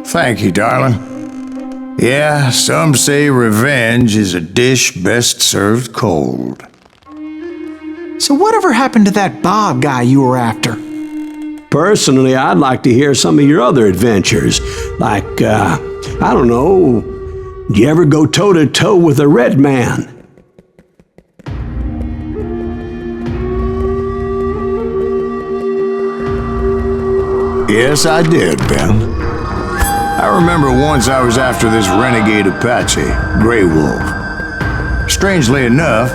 Thank you, darling. Yeah, some say revenge is a dish best served cold. So whatever happened to that Bob guy you were after? Personally, I'd like to hear some of your other adventures. Like, I don't know, did you ever go toe-to-toe with a red man? Yes, I did, Ben. I remember once I was after this renegade Apache, Grey Wolf. Strangely enough,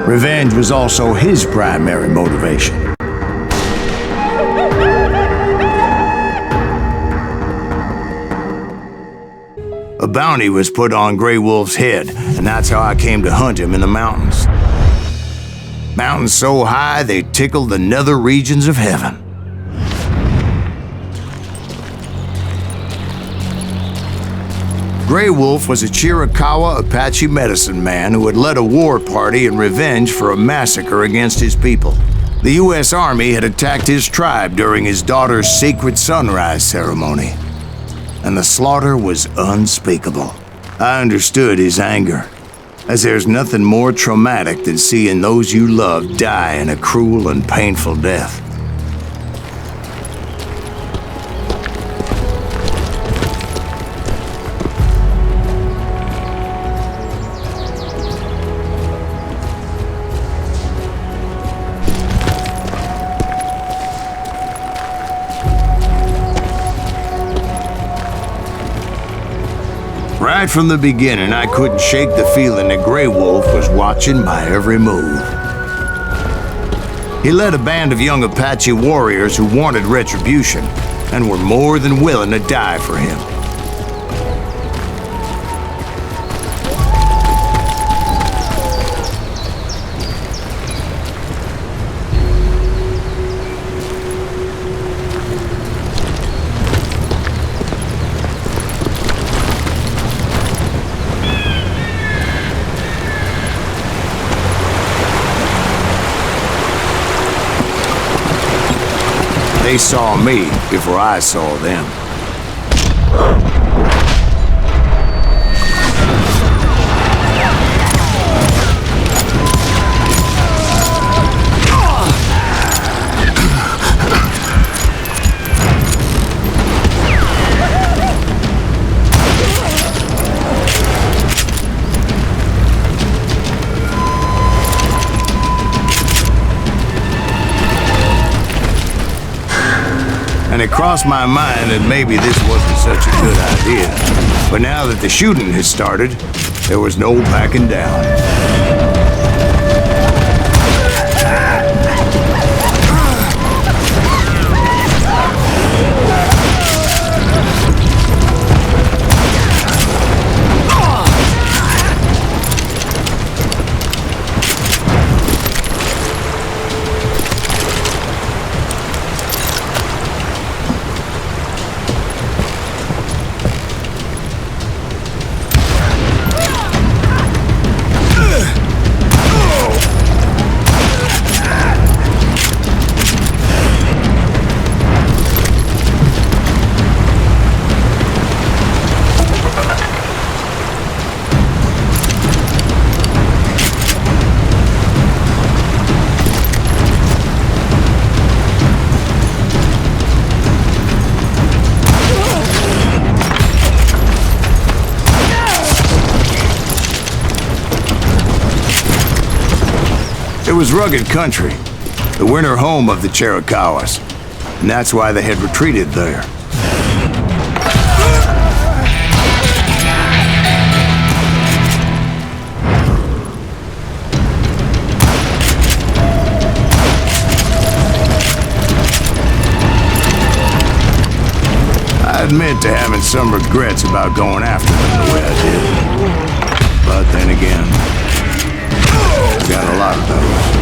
revenge was also his primary motivation. A bounty was put on Grey Wolf's head, and that's how I came to hunt him in the mountains. Mountains so high they tickled the nether regions of heaven. Grey Wolf was a Chiricahua Apache medicine man who had led a war party in revenge for a massacre against his people. The U.S. Army had attacked his tribe during his daughter's sacred sunrise ceremony, and the slaughter was unspeakable. I understood his anger, as there's nothing more traumatic than seeing those you love die in a cruel and painful death. Right from the beginning, I couldn't shake the feeling that Grey Wolf was watching my every move. He led a band of young Apache warriors who wanted retribution and were more than willing to die for him. They saw me before I saw them. And it crossed my mind that maybe this wasn't such a good idea. But now that the shooting had started, there was no backing down. It was rugged country, the winter home of the Chiricahuas, and that's why they had retreated there. I admit to having some regrets about going after them the way I did. But then again, got a lot of those.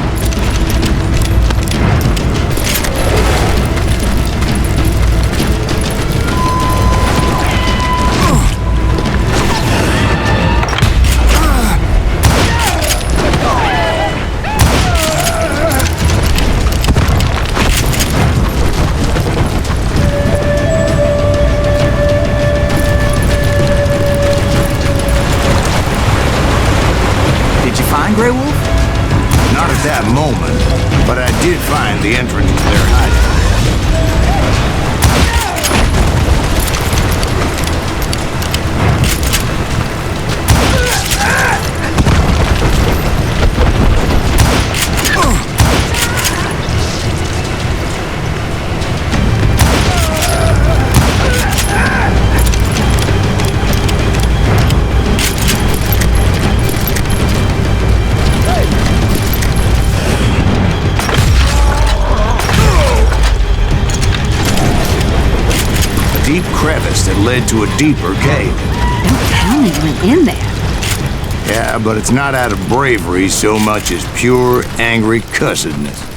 deep crevice that led to a deeper cave. Don't tell me you went in there. Yeah, but it's not out of bravery so much as pure, angry cussedness.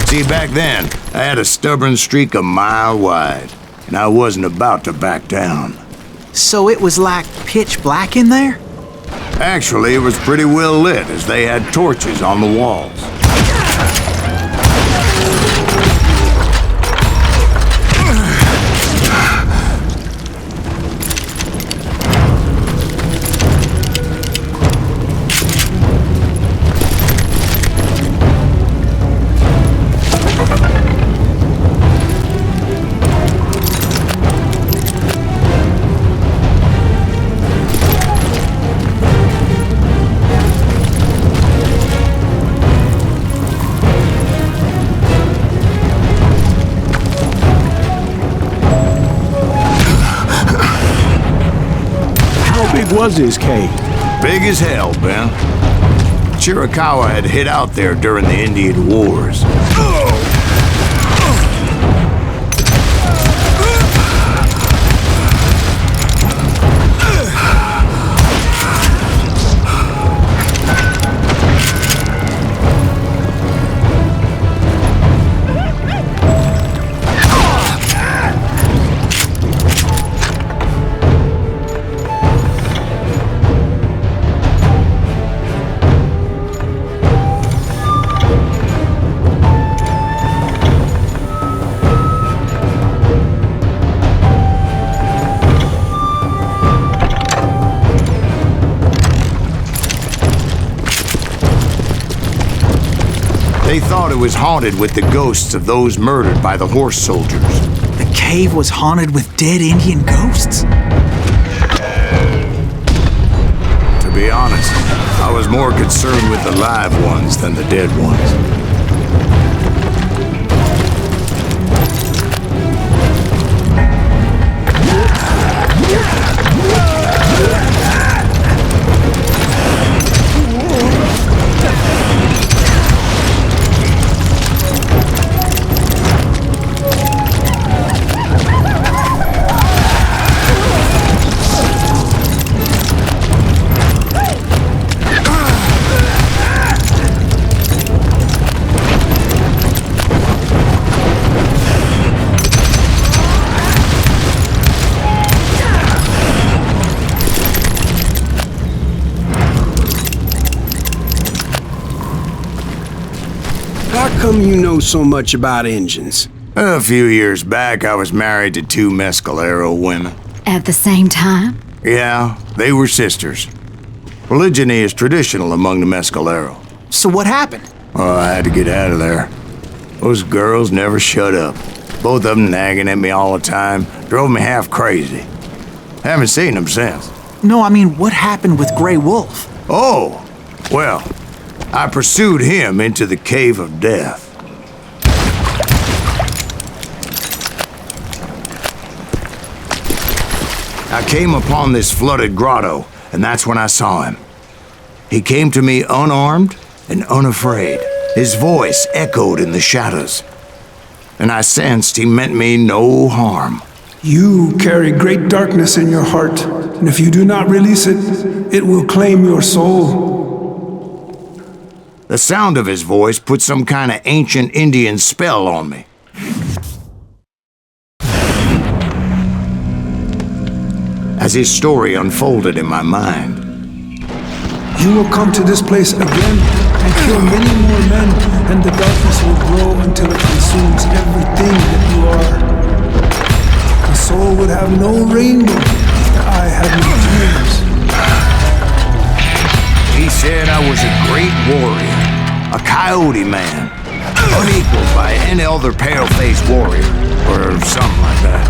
See, back then, I had a stubborn streak a mile wide, and I wasn't about to back down. So it was like pitch black in there? Actually, it was pretty well lit, as they had torches on the walls. Was his cave? Big as hell, Ben. Chiricahua had hid out there during the Indian Wars. They thought it was haunted with the ghosts of those murdered by the horse soldiers. The cave was haunted with dead Indian ghosts? To be honest, I was more concerned with the live ones than the dead ones. How come you know so much about engines? A few years back, I was married to two Mescalero women. At the same time? Yeah, they were sisters. Polygyny is traditional among the Mescalero. So what happened? Oh, I had to get out of there. Those girls never shut up. Both of them nagging at me all the time. Drove me half crazy. Haven't seen them since. No, I mean, what happened with Grey Wolf? Oh, well, I pursued him into the Cave of Death. I came upon this flooded grotto, and that's when I saw him. He came to me unarmed and unafraid. His voice echoed in the shadows, and I sensed he meant me no harm. You carry great darkness in your heart, and if you do not release it, it will claim your soul. The sound of his voice put some kind of ancient Indian spell on me. As his story unfolded in my mind, you will come to this place again and kill many more men, and the darkness will grow until it consumes everything that you are. The soul would have no rainbow, the eye had no tears. He said I was a great warrior, a coyote man, unequaled by any other pale-faced warrior, or something like that.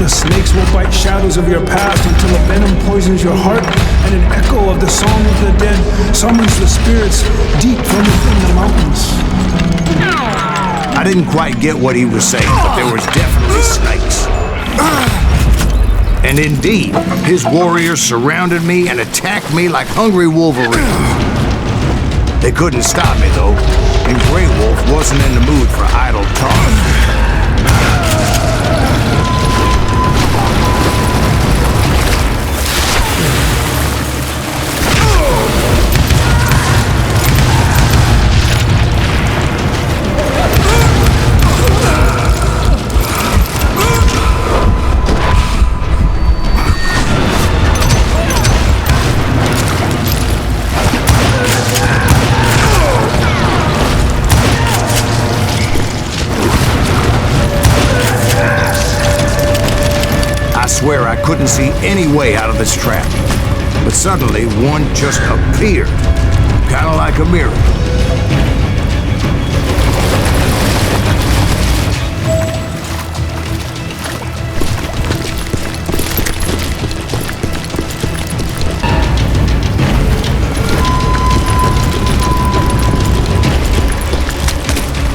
The snakes will bite shadows of your past until a venom poisons your heart, and an echo of the song of the dead summons the spirits deep from within the mountains. I didn't quite get what he was saying, but there was definitely snakes. And indeed, his warriors surrounded me and attacked me like hungry wolverines. They couldn't stop me, though, and Grey Wolf wasn't in the mood for idle talk. I swear I couldn't see any way out of this trap. But suddenly, one just appeared. Kind of like a miracle.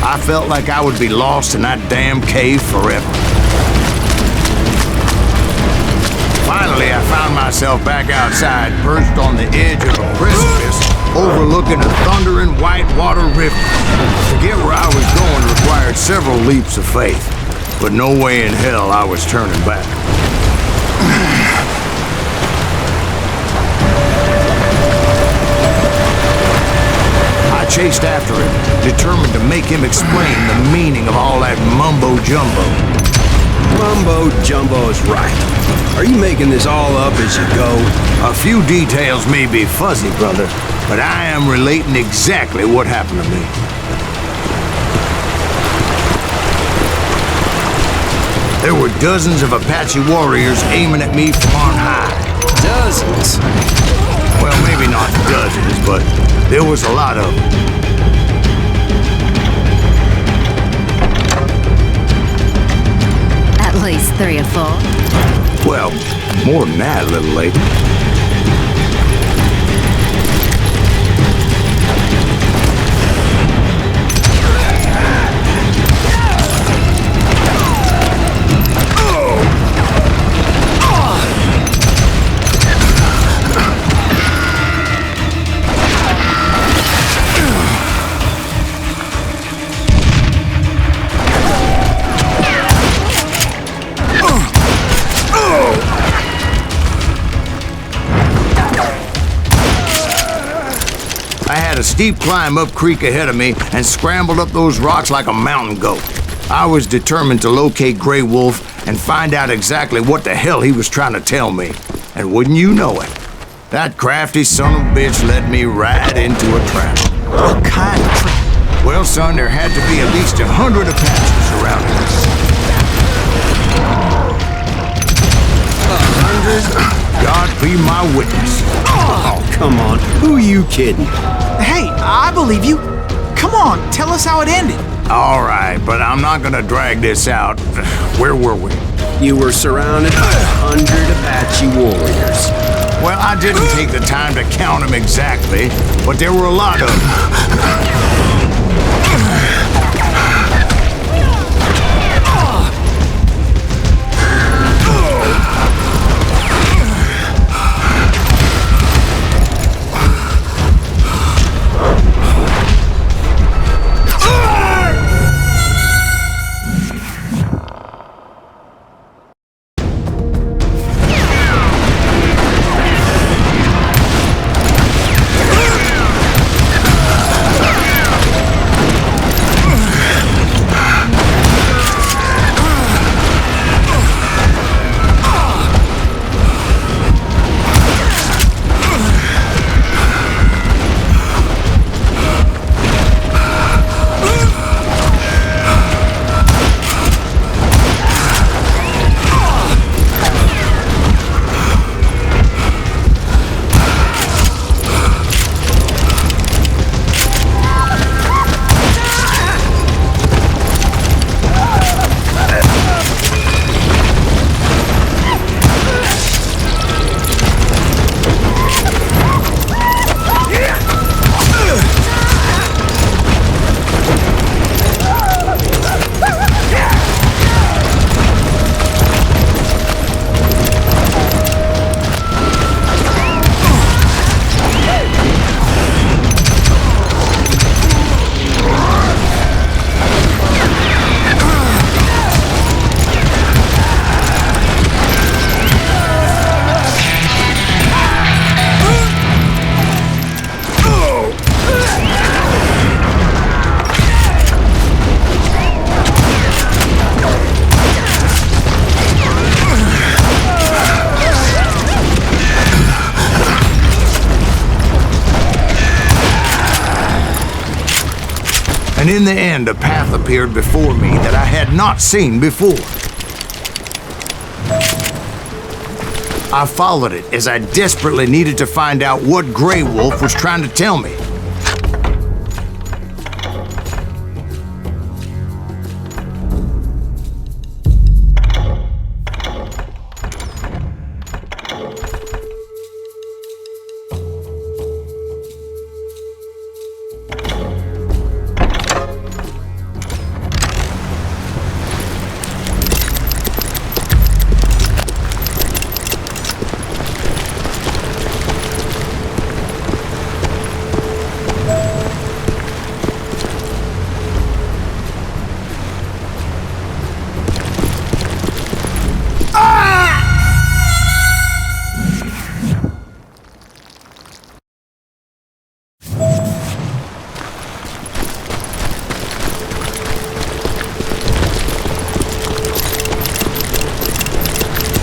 I felt like I would be lost in that damn cave forever. Finally, I found myself back outside, perched on the edge of a precipice, overlooking a thundering whitewater river. To get where I was going required several leaps of faith, but no way in hell I was turning back. I chased after him, determined to make him explain the meaning of all that mumbo-jumbo. Mumbo-jumbo's right. Are you making this all up as you go? A few details may be fuzzy, brother, but I am relating exactly what happened to me. There were dozens of Apache warriors aiming at me from on high. Dozens? Well, maybe not dozens, but there was a lot of them. At least 3 or 4. Well, more than that, little lady. I had a steep climb up creek ahead of me and scrambled up those rocks like a mountain goat. I was determined to locate Grey Wolf and find out exactly what the hell he was trying to tell me. And wouldn't you know it, that crafty son of a bitch led me right into a trap. What kind of trap? Well, son, there had to be at least 100 Apaches surrounding us. 100? God be my witness. Oh, come on. Who are you kidding? Hey, I believe you. Come on, tell us how it ended. All right, but I'm not gonna drag this out. Where were we? You were surrounded by 100 Apache warriors. Well, I didn't take the time to count them exactly, but there were a lot of them. And in the end, a path appeared before me that I had not seen before. I followed it as I desperately needed to find out what Grey Wolf was trying to tell me.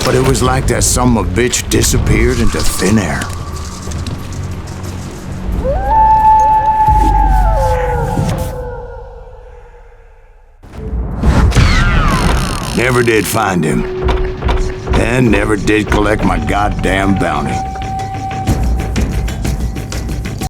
But it was like that son of a bitch disappeared into thin air. Never did find him. And never did collect my goddamn bounty.